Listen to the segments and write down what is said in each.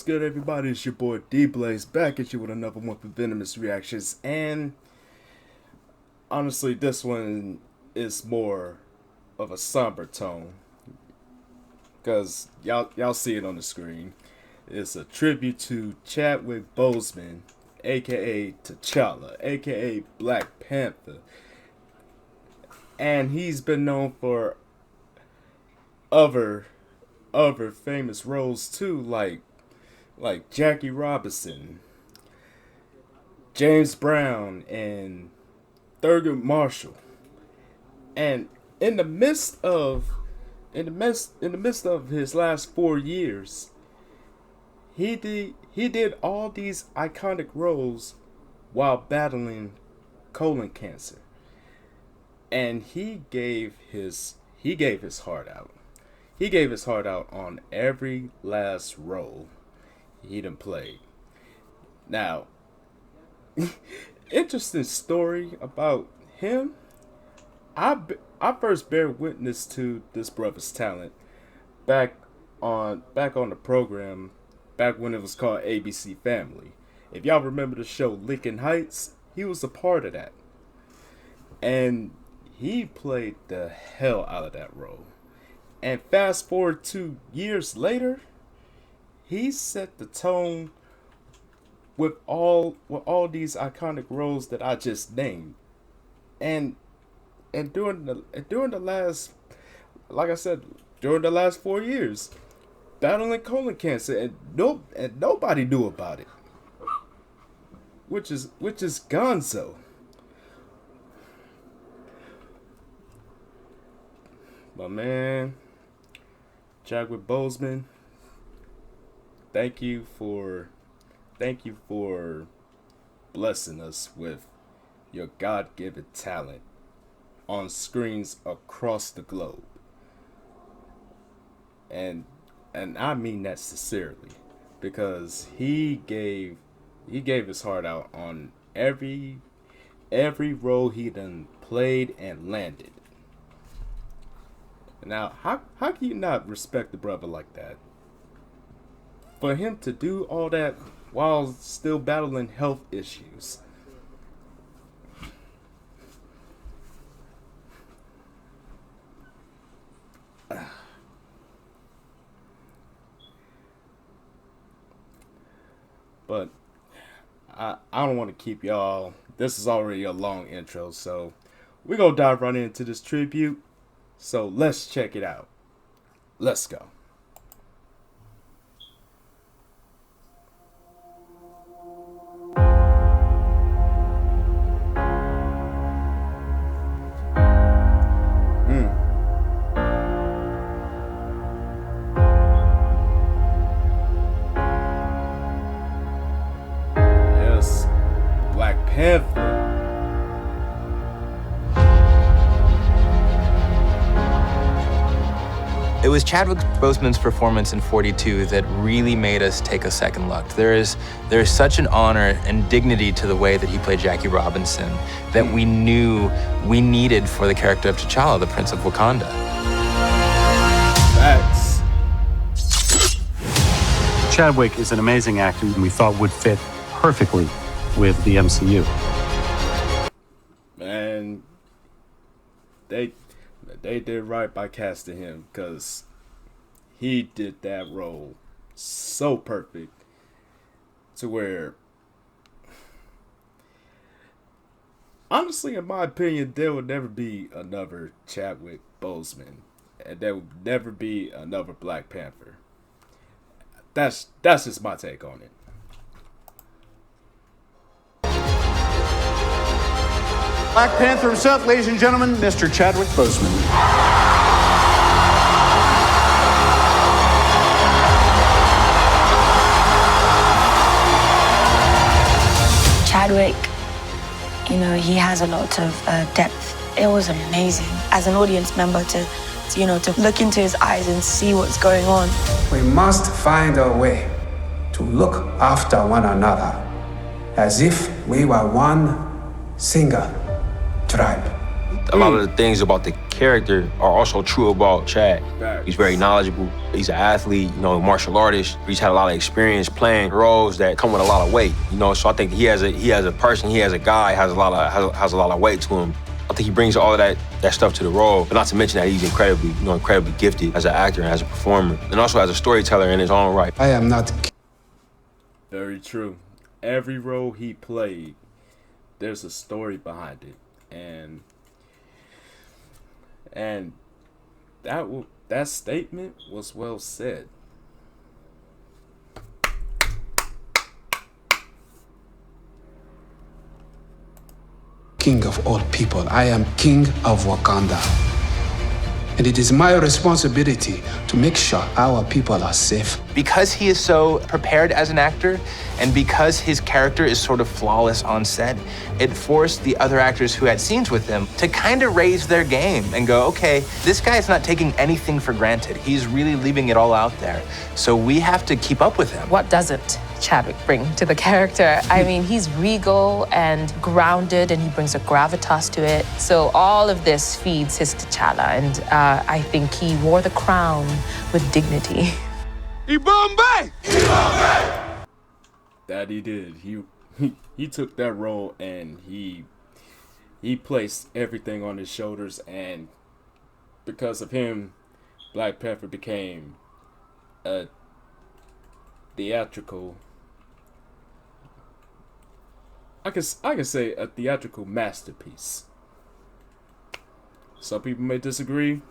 good, everybody? It's your boy D-Blaze back at you with another one for Venomous Reactions. And honestly, this one is more of a somber tone, because y'all see it on the screen. It's a tribute to Chadwick Boseman, aka T'Challa, aka Black Panther. And he's been known for other famous roles too, like Jackie Robinson, James Brown, and Thurgood Marshall. And in the midst of his last 4 years, he did all these iconic roles while battling colon cancer. And he gave his heart out. He gave his heart out on every last role he done played. Now, interesting story about him. I first bear witness to this brother's talent back on the program, back when it was called ABC Family. If y'all remember the show Lincoln Heights, he was a part of that. And he played the hell out of that role. And fast forward 2 years later, he set the tone with all these iconic roles that I just named. And during the last, like I said, during the last 4 years, battling colon cancer, and nobody knew about it. Which is gonzo. But man, Chadwick Boseman, thank you for blessing us with your God-given talent on screens across the globe. And I mean that sincerely, because he gave his heart out on every role he done played and landed. Now, how can you not respect the brother like that? For him to do all that while still battling health issues. But I don't want to keep y'all. This is already a long intro, so we're going to dive right into this tribute. So let's check it out. Let's go. Yes, Black Panther. It was Chadwick Boseman's performance in 42 that really made us take a second look. There is such an honor and dignity to the way that he played Jackie Robinson that we knew we needed for the character of T'Challa, the Prince of Wakanda. Facts. Chadwick is an amazing actor and we thought would fit perfectly with the MCU. Man, they did right by casting him, because he did that role so perfect to where, honestly, in my opinion, there will never be another Chadwick Boseman, and there will never be another Black Panther. That's just my take on it. Black Panther himself, ladies and gentlemen, Mr. Chadwick Boseman. Chadwick, he has a lot of depth. It was amazing as an audience member to look into his eyes and see what's going on. We must find a way to look after one another as if we were one single tribe. A lot of the things about the character are also true about Chad. He's very knowledgeable. He's an athlete, you know, martial artist. He's had a lot of experience playing roles that come with a lot of weight, you know. So I think he as a person, he as a guy has a lot of weight to him. I think he brings all of that stuff to the role, but not to mention that he's incredibly gifted as an actor and as a performer, and also as a storyteller in his own right. I am not. Very true. Every role he played, there's a story behind it, and that statement was well said. King of all people. I am King of Wakanda. And it is my responsibility to make sure our people are safe. Because he is so prepared as an actor, and because his character is sort of flawless on set, it forced the other actors who had scenes with him to kind of raise their game and go, okay, this guy's not taking anything for granted. He's really leaving it all out there. So we have to keep up with him. What doesn't Chadwick bring to the character? I mean, he's regal and grounded, and he brings a gravitas to it. So all of this feeds his T'Challa, and I think he wore the crown with dignity. That he did. He took that role and he placed everything on his shoulders, and because of him, Black Panther became a theatrical. I can say a theatrical masterpiece. Some people may disagree,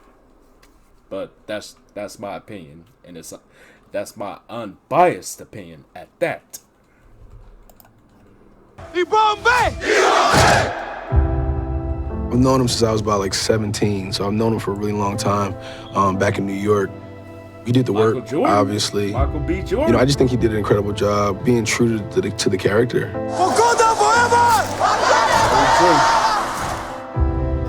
but that's my opinion, and that's my unbiased opinion at that. I've known him since I was about like 17, so I've known him for a really long time. Back in New York, he did the work, obviously. Michael B. Jordan. You know, I just think he did an incredible job being true to the character. Wakanda forever!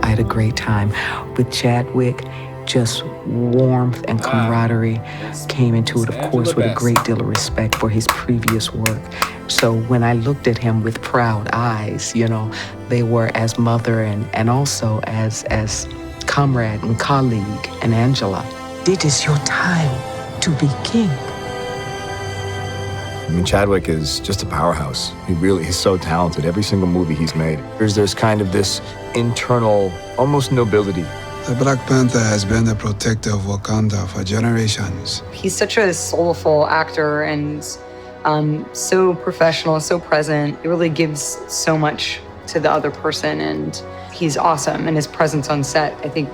I had a great time with Chadwick. Just warmth and camaraderie came into it, of course, with a great deal of respect for his previous work. So when I looked at him with proud eyes, you know, they were as mother and also as comrade and colleague and Angela. It is your time to be king. I mean, Chadwick is just a powerhouse. He's so talented. Every single movie he's made, there's kind of this internal, almost nobility. The Black Panther has been the protector of Wakanda for generations. He's such a soulful actor and so professional, so present. He really gives so much to the other person, and he's awesome. And his presence on set, I think,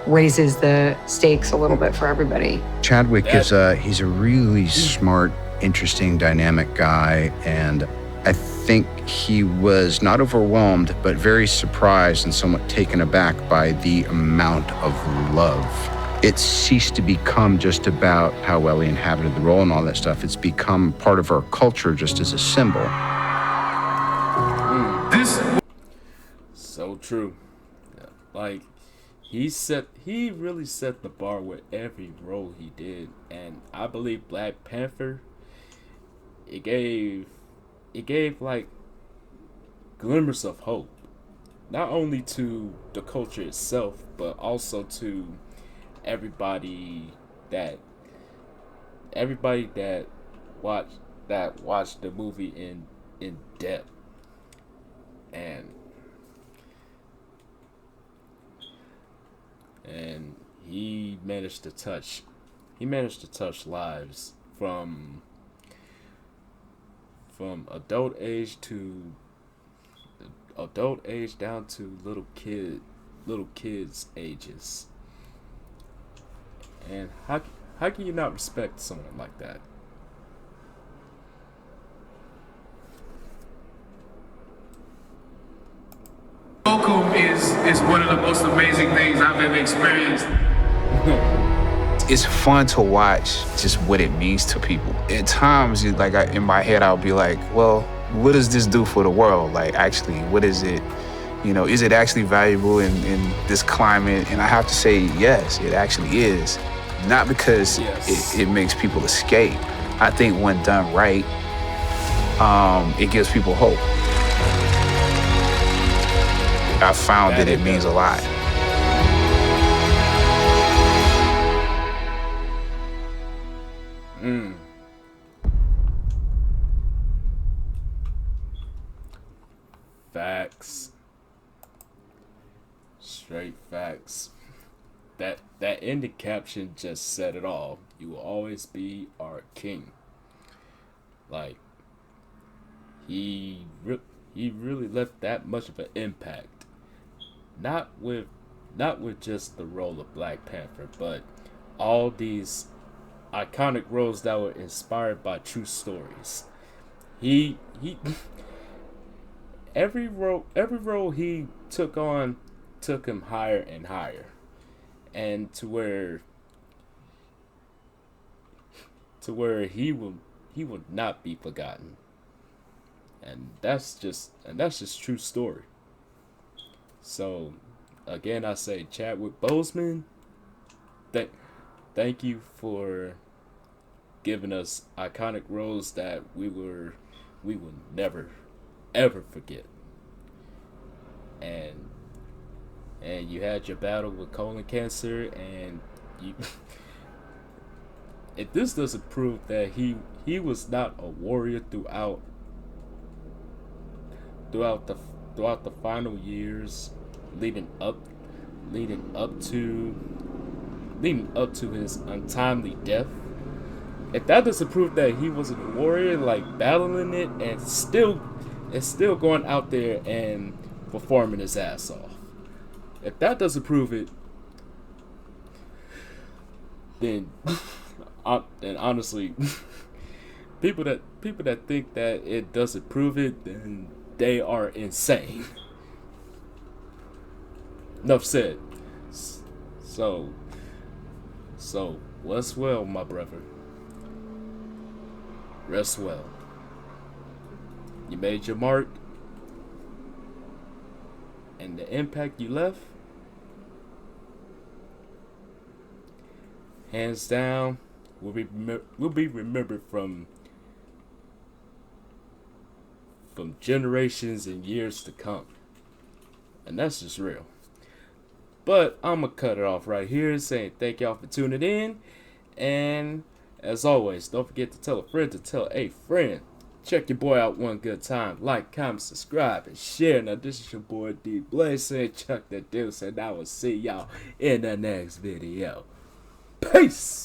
raises the stakes a little bit for everybody. Chadwick he's a really smart, interesting, dynamic guy, and I think he was not overwhelmed, but very surprised and somewhat taken aback by the amount of love. It ceased to become just about how well he inhabited the role and all that stuff. It's become part of our culture just as a symbol. So true. Like, he really set the bar with every role he did, and I believe Black Panther, it gave like glimmers of hope, not only to the culture itself, but also to everybody that watched the movie in depth. And he managed to touch lives from adult age down to little kids ages. And how can you not respect someone like that? Goku is one of the most amazing things I've ever experienced. It's fun to watch just what it means to people. At times, in my head, I'll be like, well, what does this do for the world? Like, actually, what is it? You know, is it actually valuable in this climate? And I have to say, yes, it actually is. Not because it makes people escape. I think when done right, it gives people hope. I found that it means a lot. Facts. Straight facts. That ending caption just said it all. You will always be our king. Like, he really left that much of an impact. Not with just the role of Black Panther, but all these iconic roles that were inspired by true stories. He every role he took on took him higher and higher, and to where he will not be forgotten. And that's just true story. So again, I say, Chadwick Boseman, thank you for giving us iconic roles that we will never ever forget. And you had your battle with colon cancer, and you if this doesn't prove that he was not a warrior throughout the final years leading up to his untimely death. If that doesn't prove that he wasn't a warrior, like battling it and still going out there and performing his ass off. If that doesn't prove it, then honestly, people that think that it doesn't prove it, then they are insane. Enough said. So rest well, my brother. Rest well. You made your mark, and the impact you left, hands down, will be remembered from generations and years to come. And that's just real. But I'm going to cut it off right here, saying thank y'all for tuning in. And as always, don't forget to tell a friend to tell a friend. Check your boy out one good time. Like, comment, subscribe, and share. Now, this is your boy D Blaze saying Chuck the Deuce, and I will see y'all in the next video. Peace!